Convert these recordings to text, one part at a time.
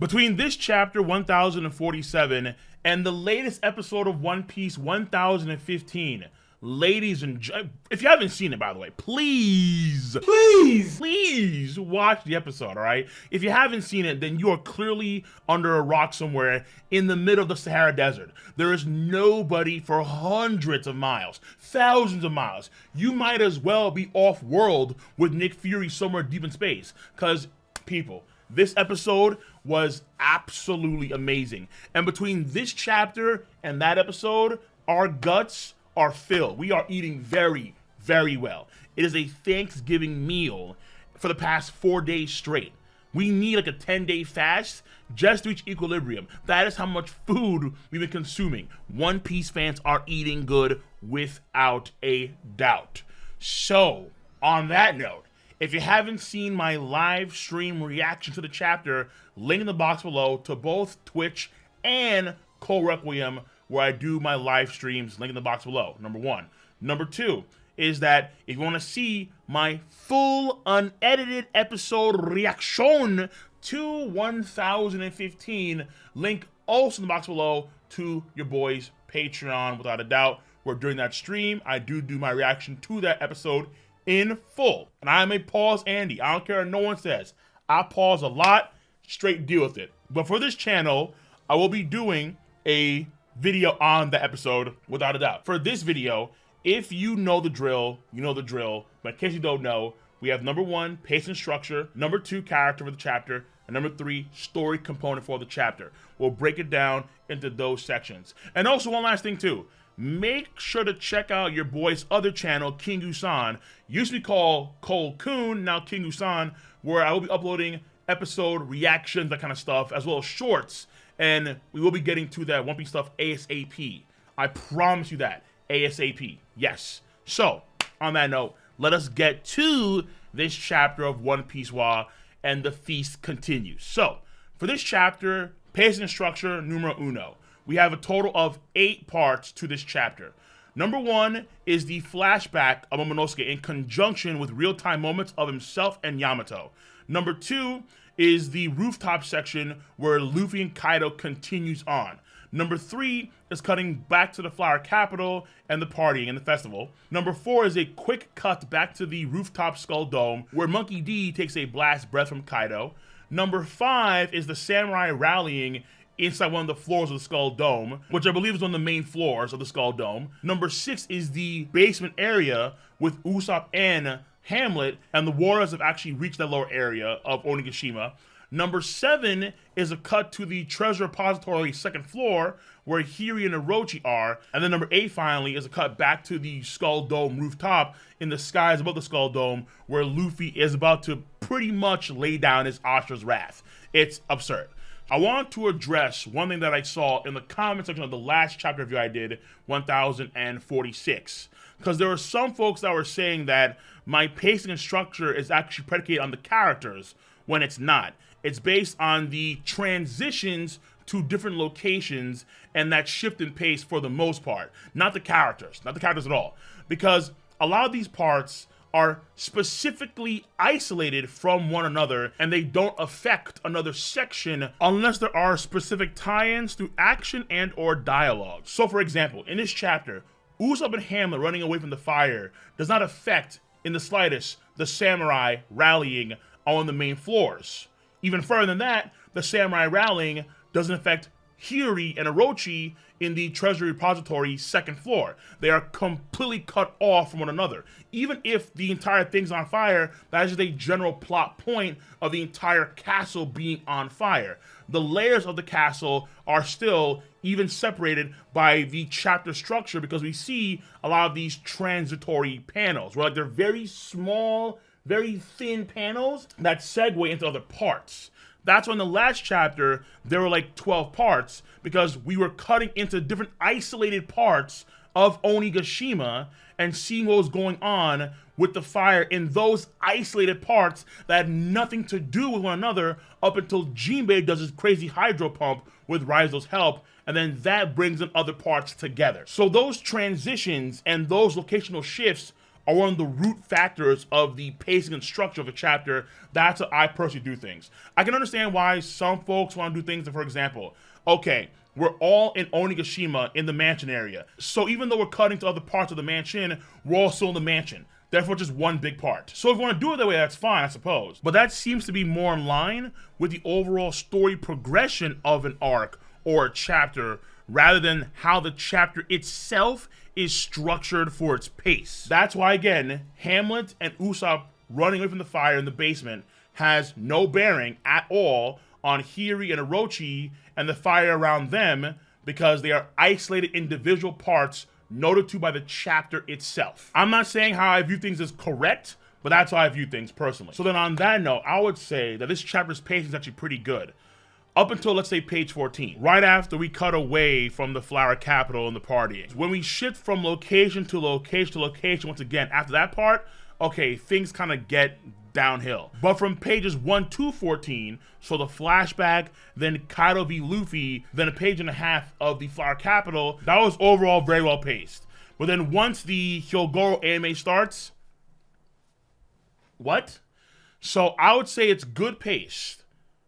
Between this chapter 1047 and the latest episode of One Piece 1015, ladies and if you haven't seen it, by the way, please watch the episode, all right? If you haven't seen it, then you are clearly under a rock somewhere in the middle of the Sahara Desert. There is nobody for hundreds of miles, thousands of miles. You might as well be off-world with Nick Fury somewhere deep in space, because, people, this episode was absolutely amazing. And between this chapter and that episode, our guts are filled. We are eating very, very well. It is a Thanksgiving meal for the past 4 days straight. We need like a 10-day fast just to reach equilibrium. That is how much food we've been consuming. One Piece fans are eating good without a doubt. So, on that note, if you haven't seen my live stream reaction to the chapter, link in the box below to both Twitch and Requiem, where I do my live streams, link in the box below, number one. Number two is that if you want to see my full unedited episode reaction to 1015, link also in the box below to your boy's Patreon, without a doubt, where during that stream, I do my reaction to that episode in full. And I'm a pause Andy. I don't care what no one says. I pause a lot, straight deal with it. But for this channel, I will be doing a video on the episode, without a doubt. For this video, if you know the drill, you know the drill. But in case you don't know, we have number one, pace and structure, number two, character for the chapter, and number three, story component for the chapter. We'll break it down into those sections. And also one last thing too, make sure to check out your boy's other channel, Kingu-san. Used to be called Cole Coon, now Kingu-san, where I will be uploading episode reactions, that kind of stuff, as well as shorts. And we will be getting to that One Piece stuff ASAP. I promise you that. ASAP. Yes. So, on that note, let us get to this chapter of One Piece Wa, and the feast continues. So, for this chapter, pacing and structure, numero uno. We have a total of 8 parts to this chapter. Number one is the flashback of Momonosuke in conjunction with real-time moments of himself and Yamato. Number two is the rooftop section where Luffy and Kaido continues on. Number three is cutting back to the Flower Capital and the partying and the festival. Number four is a quick cut back to the rooftop Skull Dome where Monkey D takes a blast breath from Kaido. Number five is the samurai rallying inside one of the floors of the Skull Dome, which I believe is one of the main floors of the Skull Dome. Number six is the basement area with Usopp and Hamlet, and the warriors have actually reached that lower area of Onigashima. Number seven is a cut to the treasure repository second floor where Hiri and Orochi are. And then number eight finally is a cut back to the Skull Dome rooftop in the skies above the Skull Dome where Luffy is about to pretty much lay down his Ashura's wrath. It's absurd. I want to address one thing that I saw in the comment section of the last chapter review I did, 1046. Because there were some folks that were saying that my pacing and structure is actually predicated on the characters, when it's not. It's based on the transitions to different locations and that shift in pace for the most part. Not the characters at all. Because a lot of these parts are specifically isolated from one another and they don't affect another section unless there are specific tie-ins through action and or dialogue. So for example, in this chapter, Usopp and Hamlet running away from the fire does not affect in the slightest the samurai rallying on the main floors. Even further than that, the samurai rallying doesn't affect Hiri and Orochi in the treasury repository second floor. They are completely cut off from one another. Even if the entire thing's on fire, that is just a general plot point of the entire castle being on fire. The layers of the castle are still even separated by the chapter structure because we see a lot of these transitory panels where like they're very small, very thin panels that segue into other parts. That's why in the last chapter, there were like 12 parts because we were cutting into different isolated parts of Onigashima and seeing what was going on with the fire in those isolated parts that had nothing to do with one another up until Jinbei does his crazy hydro pump with Raizo's help, and then that brings in other parts together. So those transitions and those locational shifts are one of the root factors of the pacing and structure of a chapter. That's how I personally do things. I can understand why some folks want to do things, for example, okay, we're all in Onigashima in the mansion area. So even though we're cutting to other parts of the mansion, we're all still in the mansion. Therefore, just one big part. So if you want to do it that way, that's fine, I suppose. But that seems to be more in line with the overall story progression of an arc or a chapter, rather than how the chapter itself is structured for its pace. That's why, again, Hamlet and Usopp running away from the fire in the basement has no bearing at all on Hiri and Orochi and the fire around them, because they are isolated individual parts noted to by the chapter itself. I'm not saying how I view things is correct, but that's how I view things personally. So then on that note, I would say that this chapter's pacing is actually pretty good. Up until, let's say, page 14, right after we cut away from the Flower Capital and the partying. When we shift from location to location to location, once again, after that part, okay, things kind of get downhill. But from pages 1 to 14, so the flashback, then Kaido v Luffy, then a page and a half of the Flower Capital, that was overall very well paced. But then once the Hyogoro anime starts, what? So I would say it's good paced.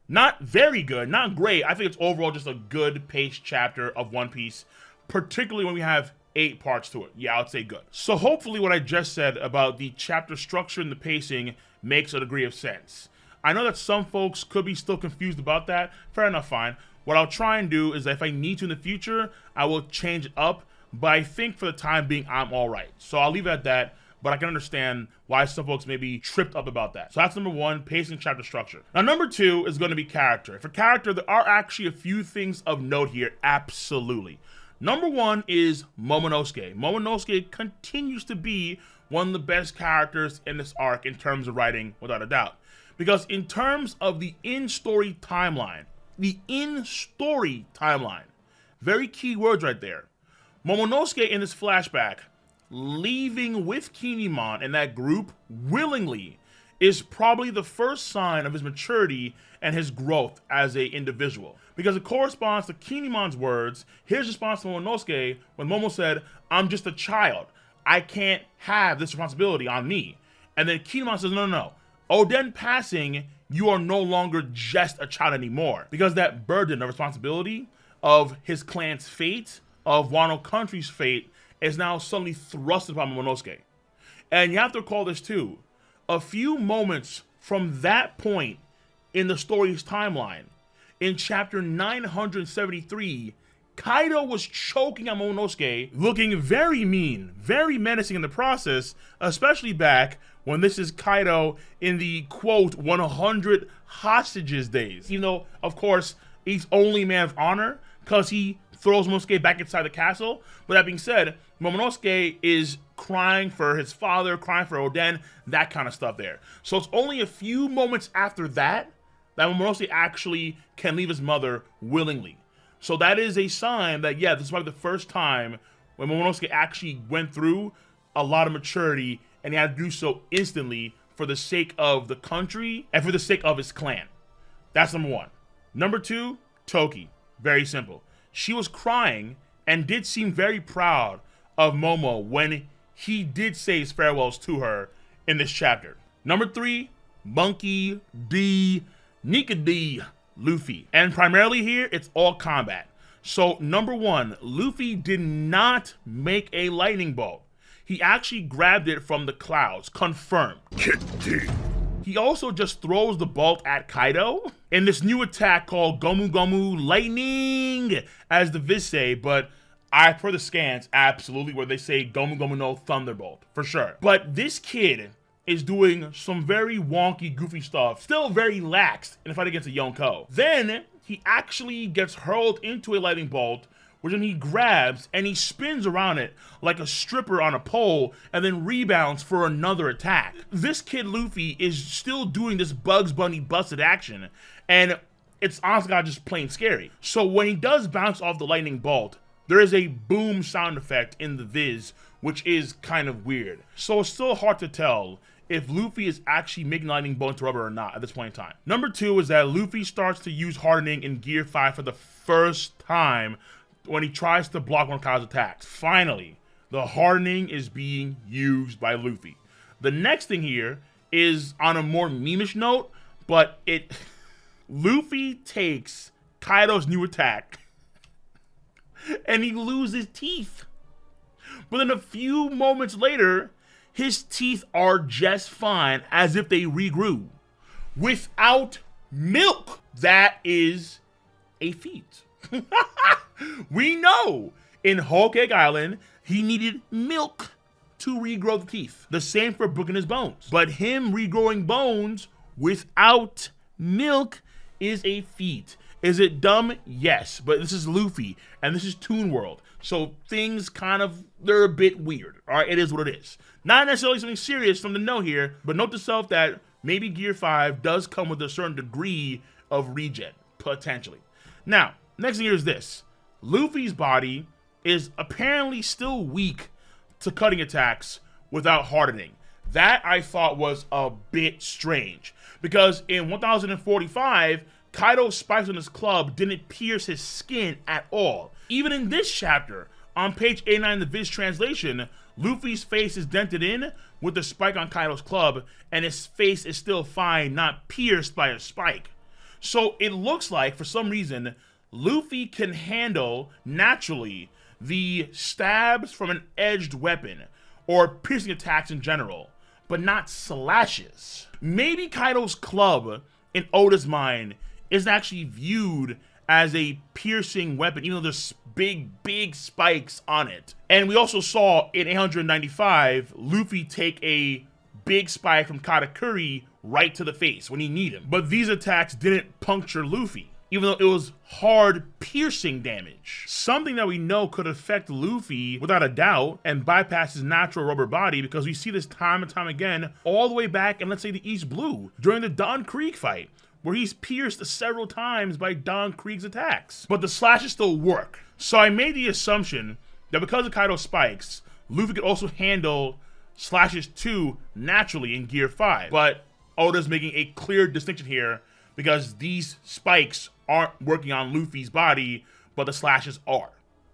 Not very good, not great. I think it's overall just a good paced chapter of One Piece, particularly when we have 8 parts to it. Yeah, I would say good. So hopefully what I just said about the chapter structure and the pacing makes a degree of sense. I know that some folks could be still confused about that. Fair enough, fine. What I'll try and do is that if I need to in the future, I will change it up. But I think for the time being, I'm all right. So I'll leave it at that. But I can understand why some folks may be tripped up about that. So that's number 1, pacing, chapter structure. Now, number 2 is going to be character. For character, there are actually a few things of note here, absolutely. Number 1 is Momonosuke. Momonosuke continues to be one of the best characters in this arc in terms of writing, without a doubt. Because in terms of the in-story timeline, very key words right there. Momonosuke in this flashback, leaving with Kinemon and that group willingly, is probably the first sign of his maturity and his growth as an individual. Because it corresponds to Kinemon's words, his response to Momonosuke when Momo said, "I'm just a child. I can't have this responsibility on me." And then Kinemon says, no. Oden passing, you are no longer just a child anymore. Because that burden of responsibility of his clan's fate, of Wano Country's fate, is now suddenly thrust upon Momonosuke. And you have to recall this too. A few moments from that point in the story's timeline, in chapter 973, Kaido was choking on Momonosuke, looking very mean, very menacing in the process, especially back when this is Kaido in the, quote, 100 hostages days. Even though, of course, he's only man of honor, because he throws Momonosuke back inside the castle. But that being said, Momonosuke is crying for his father, crying for Oden, that kind of stuff there. So it's only a few moments after that Momonosuke actually can leave his mother willingly. So that is a sign that, yeah, this is probably the first time when Momonosuke actually went through a lot of maturity, and he had to do so instantly for the sake of the country and for the sake of his clan. That's number 1. Number 2, Toki. Very simple. She was crying and did seem very proud of Momo when he did say his farewells to her in this chapter. Number 3, Monkey D. Nika D. Luffy. And primarily here, it's all combat. So number 1, Luffy did not make a lightning bolt. He actually grabbed it from the clouds. Confirmed. He also just throws the bolt at Kaido in this new attack called Gomu Gomu Lightning, as the Viz say, but I prefer the scans, absolutely, where they say Gomu Gomu no Thunderbolt, for sure. But this kid is doing some very wonky, goofy stuff, still very lax in the fight against a Yonko. Then he actually gets hurled into a lightning bolt, which then he grabs and he spins around it like a stripper on a pole and then rebounds for another attack. This kid Luffy is still doing this Bugs Bunny busted action, and it's honestly just plain scary. So when he does bounce off the lightning bolt, there is a boom sound effect in the Viz, which is kind of weird. So it's still hard to tell if Luffy is actually making lightning bolt into rubber or not at this point in time. Number 2 is that Luffy starts to use hardening in Gear 5 for the first time when he tries to block one of Kaido's attacks. Finally, The hardening is being used by Luffy. The next thing here is on a more memeish note, but Luffy takes Kaido's new attack and he loses teeth. But then a few moments later, his teeth are just fine, as if they regrew without milk. That is a feat. We know in Whole Cake Island, he needed milk to regrow the teeth. The same for Brook and his bones. But him regrowing bones without milk is a feat. Is it dumb? Yes, but this is Luffy, and this is Toon World. So things they're a bit weird. All right, it is what it is. Not necessarily something serious from the note here, but note to self that maybe Gear 5 does come with a certain degree of regen, potentially. Now, next thing here is this. Luffy's body is apparently still weak to cutting attacks without hardening. That I thought was a bit strange, because in 1045, Kaido's spikes on his club didn't pierce his skin at all. Even in this chapter, on page 89 of the Viz translation, Luffy's face is dented in with the spike on Kaido's club, and his face is still fine, not pierced by a spike. So it looks like, for some reason, Luffy can handle, naturally, the stabs from an edged weapon, or piercing attacks in general, but not slashes. Maybe Kaido's club, in Oda's mind, isn't actually viewed as a piercing weapon, even though there's big spikes on it. And we also saw in 895, Luffy take a big spike from Katakuri right to the face when he needed him. But these attacks didn't puncture Luffy, even though it was hard piercing damage. Something that we know could affect Luffy without a doubt and bypass his natural rubber body, because we see this time and time again all the way back in, let's say, the East Blue during the Don Krieg fight, where he's pierced several times by Don Krieg's attacks. But the slashes still work. So I made the assumption that because of Kaido's spikes, Luffy could also handle slashes too naturally in Gear 5. But Oda's making a clear distinction here, because these spikes aren't working on Luffy's body, but the slashes are.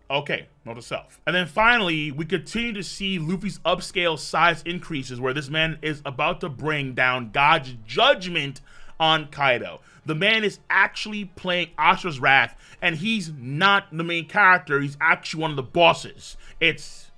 Okay, note to self. And then finally, we continue to see Luffy's upscale size increases, where this man is about to bring down God's judgment on Kaido. The man is actually playing Ashura's Wrath, and he's not the main character. He's actually one of the bosses. It's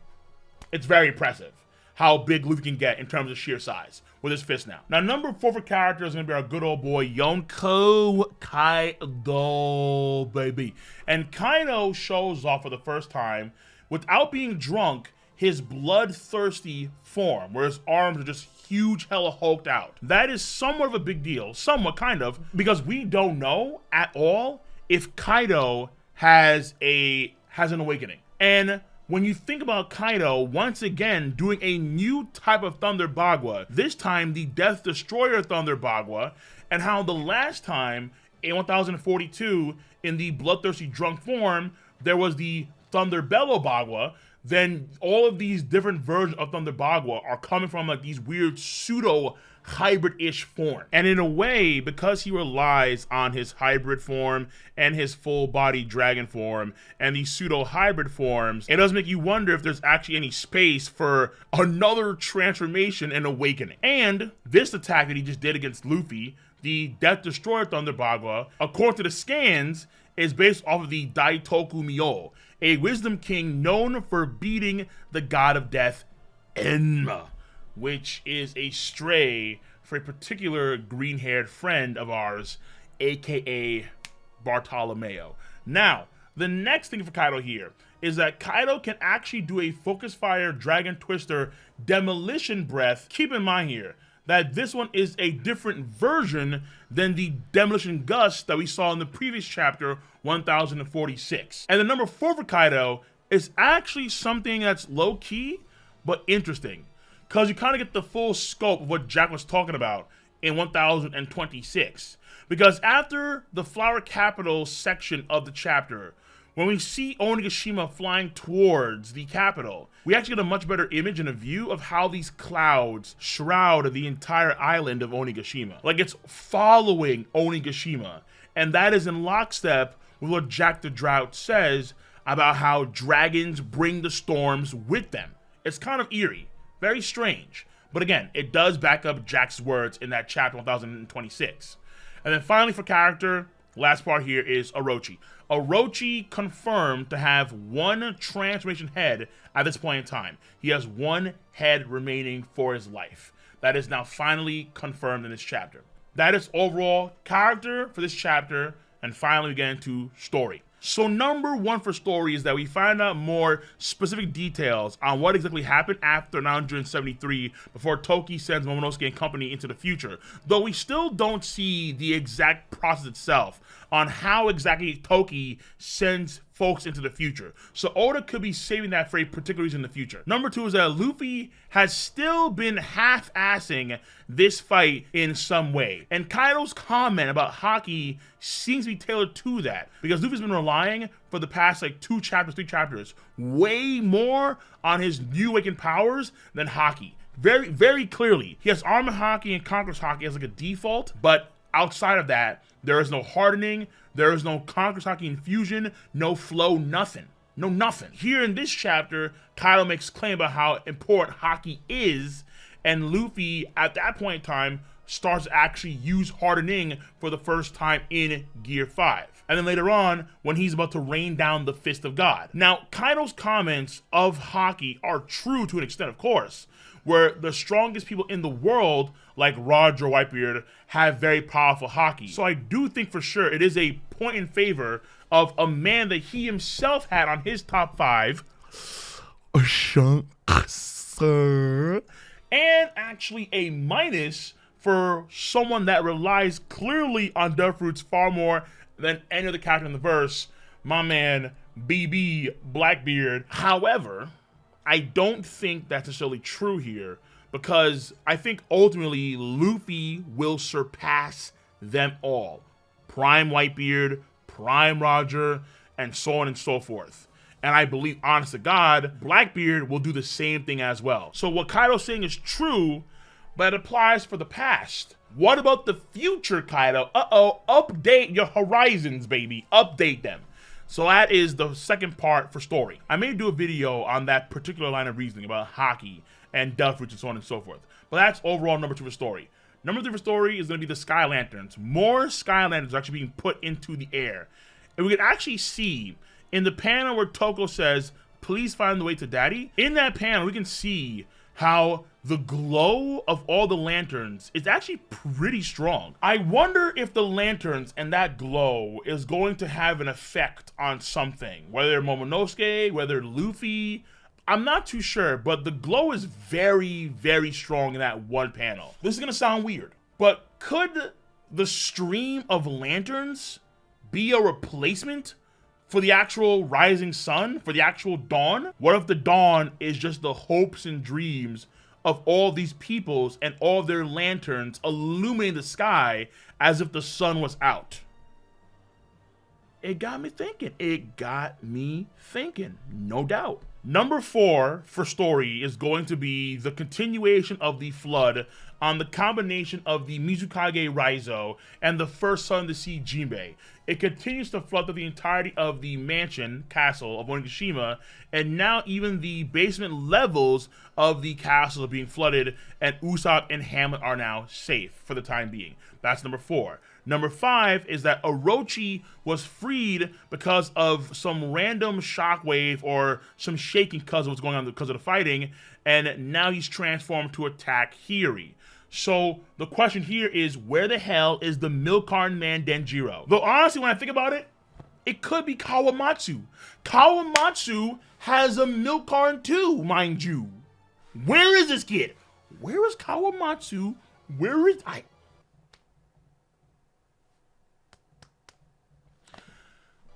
very impressive how big Luffy can get in terms of sheer size with his fist now. Now, number 4 for character is going to be our good old boy, Yonko Kaido, baby. And Kaido shows off for the first time, without being drunk, his bloodthirsty form, where his arms are just huge, hella hulked out. That is somewhat of a big deal, somewhat kind of, because we don't know at all if Kaido has an awakening. And when you think about Kaido once again doing a new type of Thunder Bagua, this time the Death Destroyer Thunder Bagua, and how the last time in 1042 in the bloodthirsty drunk form there was the Thunder Bellow Bagua, then all of these different versions of Thunder Bagua are coming from like these weird pseudo hybrid-ish form. And in a way, because he relies on his hybrid form and his full body dragon form and these pseudo hybrid forms, it does make you wonder if there's actually any space for another transformation and awakening. And this attack that he just did against Luffy, the Death Destroyer Thunder Bagua, according to the scans, is based off of the Daitoku Myo, a wisdom king known for beating the god of death, Enma, which is a stray for a particular green-haired friend of ours, aka Bartolomeo. Now, the next thing for Kaido here is that Kaido can actually do a Focus Fire Dragon Twister Demolition Breath. Keep in mind here that this one is a different version than the Demolition Gust that we saw in the previous chapter, 1046. And the number 4 for Kaido is actually something that's low-key, but interesting, because you kind of get the full scope of what Jack was talking about in 1026. Because after the Flower Capital section of the chapter, when we see Onigashima flying towards the capital, we actually get a much better image and a view of how these clouds shroud the entire island of Onigashima. Like, it's following Onigashima, and that is in lockstep with what Jack the Drought says about how dragons bring the storms with them. It's kind of eerie, very strange. But again, it does back up Jack's words in that chapter 1026. And then finally for character, last part here is Orochi. Orochi confirmed to have one transformation head at this point in time. He has one head remaining for his life. That is now finally confirmed in this chapter. That is overall character for this chapter, and finally we get into story. So number one for story is that we find out more specific details on what exactly happened after 973 before Toki sends Momonosuke and company into the future, though we still don't see the exact process itself on how exactly Toki sends folks into the future. So Oda could be saving that for a particular reason in the future. Number two is that Luffy has still been half-assing this fight in some way. And Kaido's comment about Haki seems to be tailored to that, because Luffy's been relying for the past like 2 chapters, 3 chapters, way more on his new awakened powers than Haki. Very, very clearly. He has Armor Haki and Conqueror's Haki as like a default, but outside of that, there is no hardening, there is no Conqueror's Haki infusion, no flow, nothing. No nothing. Here in this chapter, Kaido makes claim about how important Haki is, and Luffy, at that point in time, starts to actually use hardening for the first time in Gear 5. And then later on, when he's about to rain down the Fist of God. Now, Kaido's comments of Haki are true to an extent, of course, where the strongest people in the world, like Roger Whitebeard, have very powerful Haki. So I do think for sure it is a point in favor of a man that he himself had on his top 5, and actually a minus for someone that relies clearly on Deathroot's far more than any other character in the verse, my man BB Blackbeard. However, I don't think that's necessarily true here, because I think ultimately Luffy will surpass them all. Prime Whitebeard, Prime Roger, and so on and so forth. And I believe, honest to God, Blackbeard will do the same thing as well. So what Kaido's saying is true, but it applies for the past. What about the future, Kaido? Update your horizons, baby. Update them. So that is the second part for story. I may do a video on that particular line of reasoning about Haki and Deathroot and so on and so forth. But that's overall number 2 for story. Number 3 for story is going to be the Sky Lanterns. More Sky Lanterns are actually being put into the air. And we can actually see in the panel where Toko says, "Please find the way to Daddy." In that panel, we can see how the glow of all the lanterns is actually pretty strong. I wonder if the lanterns and that glow is going to have an effect on something, whether Momonosuke, whether Luffy. I'm not too sure, but the glow is very, very strong in that one panel. This is gonna sound weird, but could the stream of lanterns be a replacement for the actual rising sun, for the actual dawn? What if the dawn is just the hopes and dreams of all these peoples and all their lanterns illuminating the sky as if the sun was out? It got me thinking. It got me thinking, no doubt. Number 4 for story is going to be the continuation of the flood on the combination of the Mizukage Raizo and the first Son of the Sea Jinbei. It continues to flood through the entirety of the mansion, castle of Onigashima, and now even the basement levels of the castle are being flooded, and Usopp and Hamlet are now safe for the time being. That's number 4. Number 5 is that Orochi was freed because of some random shockwave or some shaking because of what's going on because of the fighting, and now he's transformed to attack Hiri. So the question here is, where the hell is the Milkarn man Denjiro? Though honestly, when I think about it, it could be Kawamatsu. Kawamatsu has a Milkarn too, mind you. Where is this kid? Where is Kawamatsu? Where is I?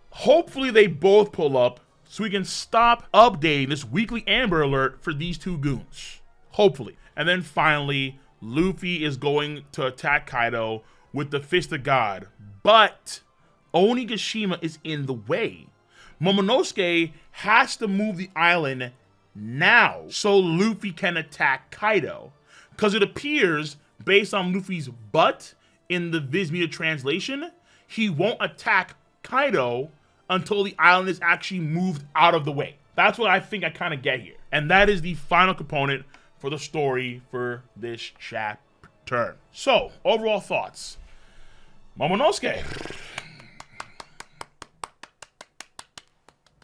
Hopefully they both pull up so we can stop updating this weekly Amber Alert for these two goons. Hopefully. And then finally, Luffy is going to attack Kaido with the Fist of God, but Onigashima is in the way. Momonosuke has to move the island now so Luffy can attack Kaido, because it appears, based on Luffy's butt in the Viz Media translation, he won't attack Kaido until the island is actually moved out of the way. That's what I think I kind of get here. And that is the final component for the story for this chapter. So, overall thoughts. Momonosuke.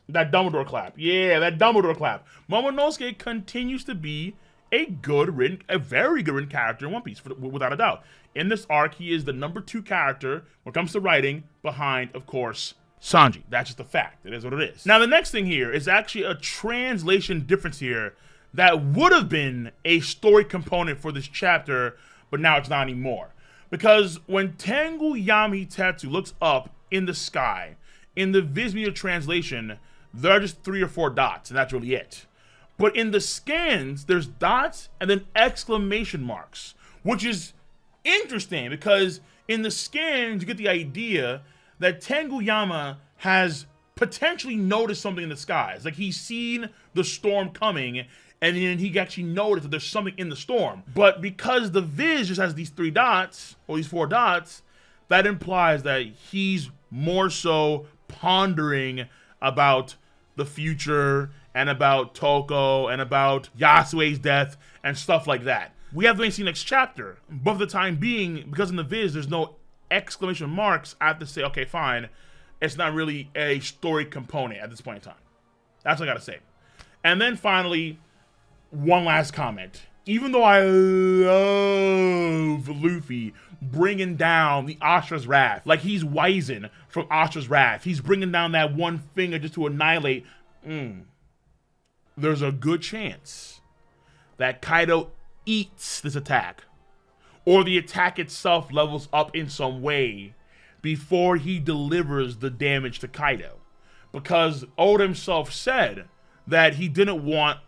That Dumbledore clap. Yeah, that Dumbledore clap. Momonosuke continues to be a very good written character in One Piece, without a doubt. In this arc, he is the #2 character when it comes to writing, behind, of course, Sanji. That's just a fact. It is what it is. Now, the next thing here is actually a translation difference here that would have been a story component for this chapter, but now it's not anymore. Because when Tengu Yami Tetsu looks up in the sky, in the Viz Media translation, there are just 3 or 4 dots, and that's really it. But in the scans, there's dots and then exclamation marks, which is interesting because in the scans, you get the idea that Tengu Yama has potentially noticed something in the skies. Like he's seen the storm coming, and then he actually noticed that there's something in the storm. But because the Viz just has these 3 dots, or these 4 dots, that implies that he's more so pondering about the future and about Toko and about Yasue's death and stuff like that. We have to see next chapter, but for the time being, because in the Viz there's no exclamation marks, I have to say, okay, fine, it's not really a story component at this point in time. That's what I gotta say. And then finally, one last comment. Even though I love Luffy bringing down the Ashra's Wrath, like he's Wizen from Ashra's Wrath, he's bringing down that one finger just to annihilate, there's a good chance that Kaido eats this attack, or the attack itself levels up in some way before he delivers the damage to Kaido. Because Oda himself said that he didn't want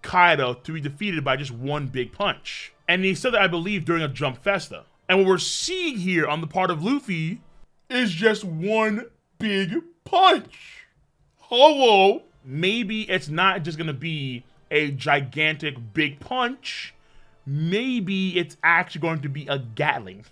Kaido to be defeated by just one big punch. And he said that, I believe, during a Jump Festa. And what we're seeing here on the part of Luffy is just one big punch. Hello. Maybe it's not just gonna be a gigantic big punch. Maybe it's actually going to be a Gatling.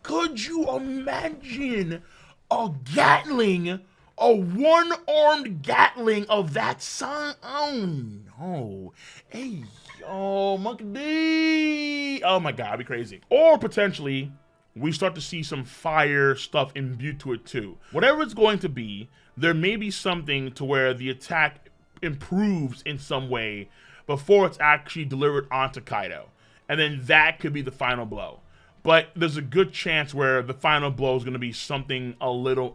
Could you imagine a Gatling, a one-armed Gatling of that size? Oh no. Hey, yo, Monkey D. Oh my God, it'd be crazy. Or potentially, we start to see some fire stuff imbued to it too. Whatever it's going to be, there may be something to where the attack improves in some way before it's actually delivered onto Kaido. And then that could be the final blow. But there's a good chance where the final blow is going to be something a little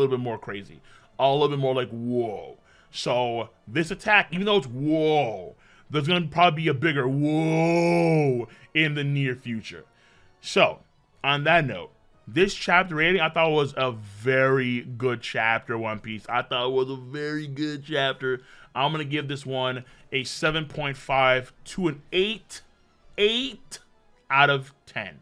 bit more crazy. A little bit more like, whoa. So this attack, even though it's whoa, there's going to probably be a bigger whoa in the near future. So, on that note, this chapter rating, I thought was a very good chapter, One Piece. I thought it was a very good chapter. I'm going to give this one a 7.5 to an 8 out of 10.